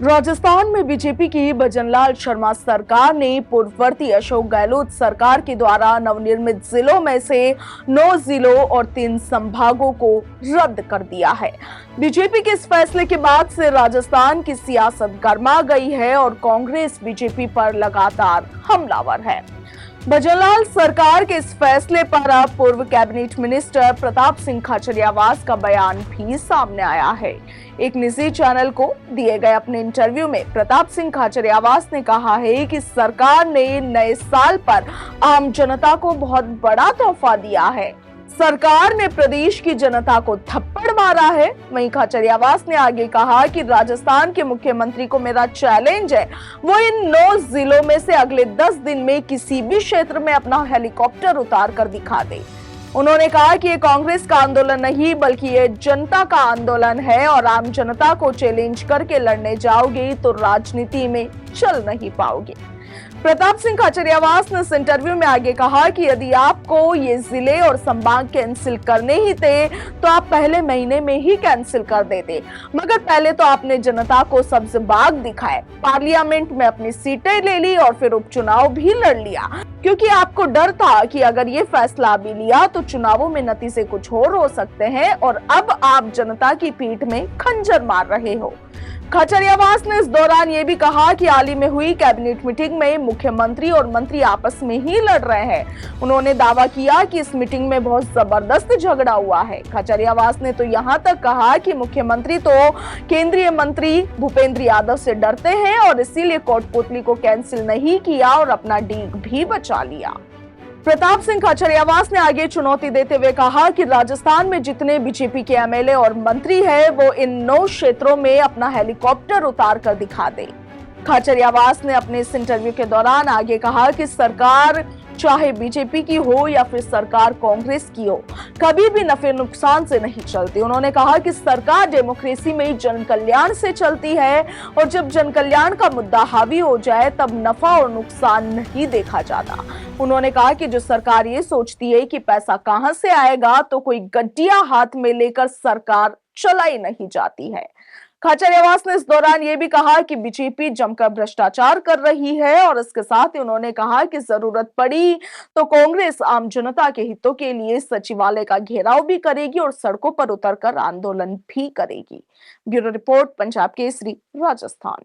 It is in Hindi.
राजस्थान में बीजेपी की भजनलाल शर्मा सरकार ने पूर्ववर्ती अशोक गहलोत सरकार के द्वारा नवनिर्मित जिलों में से 9 जिलों और 3 संभागों को रद्द कर दिया है। बीजेपी के इस फैसले के बाद से राजस्थान की सियासत गर्मा गई है और कांग्रेस बीजेपी पर लगातार हमलावर है। भजनलाल सरकार के इस फैसले पर अब पूर्व कैबिनेट मिनिस्टर प्रताप सिंह खाचरियावास का बयान भी सामने आया है। एक निजी चैनल को दिए गए अपने इंटरव्यू में प्रताप सिंह खाचरियावास ने कहा है कि सरकार ने नए साल पर आम जनता को बहुत बड़ा तोहफा दिया है। सरकार ने प्रदेश की जनता को थप्पड़ मारा है। वहीं खाचरियावास ने आगे कहा कि राजस्थान के मुख्यमंत्री को मेरा चैलेंज है, वो इन 9 जिलों में से अगले 10 दिन में किसी भी क्षेत्र में अपना हेलीकॉप्टर उतार कर दिखा दे। उन्होंने कहा कि ये कांग्रेस का आंदोलन नहीं बल्कि ये जनता का आंदोलन है और आम जनता को चैलेंज करके लड़ने जाओगे तो राजनीति में चल नहीं पाओगे। प्रताप सिंह खाचरियावास ने इस इंटरव्यू में आगे कहा कि यदि आपको ये जिले और संभाग कैंसिल करने ही थे तो आप पहले महीने में ही कैंसिल कर देते, मगर पहले तो आपने जनता को सब्ज बाग दिखाए, पार्लियामेंट में अपनी सीटें ले ली और फिर उपचुनाव भी लड़ लिया, क्योंकि आपको डर था कि अगर ये फैसला भी लिया तो चुनावों में नतीजे कुछ और हो सकते हैं और अब आप जनता की पीठ में खंजर मार रहे हो। खाचरियावास ने इस दौरान ये भी कहा कि हाल ही में हुई कैबिनेट मीटिंग में मुख्यमंत्री और मंत्री आपस में ही लड़ रहे हैं। उन्होंने दावा किया कि इस मीटिंग में बहुत जबरदस्त झगड़ा हुआ है। खाचरियावास ने तो यहां तक कहा कि मुख्यमंत्री तो केंद्रीय मंत्री भूपेंद्र यादव से डरते हैं और इसीलिए कोटपुतली को कैंसिल नहीं किया और अपना डीग भी बचा लिया। प्रताप सिंह खाचरियावास ने आगे चुनौती देते हुए कहा कि राजस्थान में जितने बीजेपी के एमएलए और मंत्री हैं, वो इन 9 क्षेत्रों में अपना हेलीकॉप्टर उतार कर दिखा दे। खाचरियावास ने अपने इस इंटरव्यू के दौरान आगे कहा कि सरकार चाहे बीजेपी की हो या फिर सरकार कांग्रेस की हो, कभी भी नफे नुकसान से नहीं चलती। उन्होंने कहा कि सरकार डेमोक्रेसी में जन कल्याण से चलती है और जब जन कल्याण का मुद्दा हावी हो जाए तब नफा और नुकसान नहीं देखा जाता। उन्होंने कहा कि जो सरकार ये सोचती है कि पैसा कहां से आएगा तो कोई गड्डिया हाथ में लेकर सरकार चलाई नहीं जाती है। खाचरियावास ने इस दौरान ये भी कहा कि बीजेपी जमकर भ्रष्टाचार कर रही है और इसके साथ ही उन्होंने कहा कि जरूरत पड़ी तो कांग्रेस आम जनता के हितों के लिए सचिवालय का घेराव भी करेगी और सड़कों पर उतरकर आंदोलन भी करेगी। Bureau report, Punjab Kesari, Rajasthan.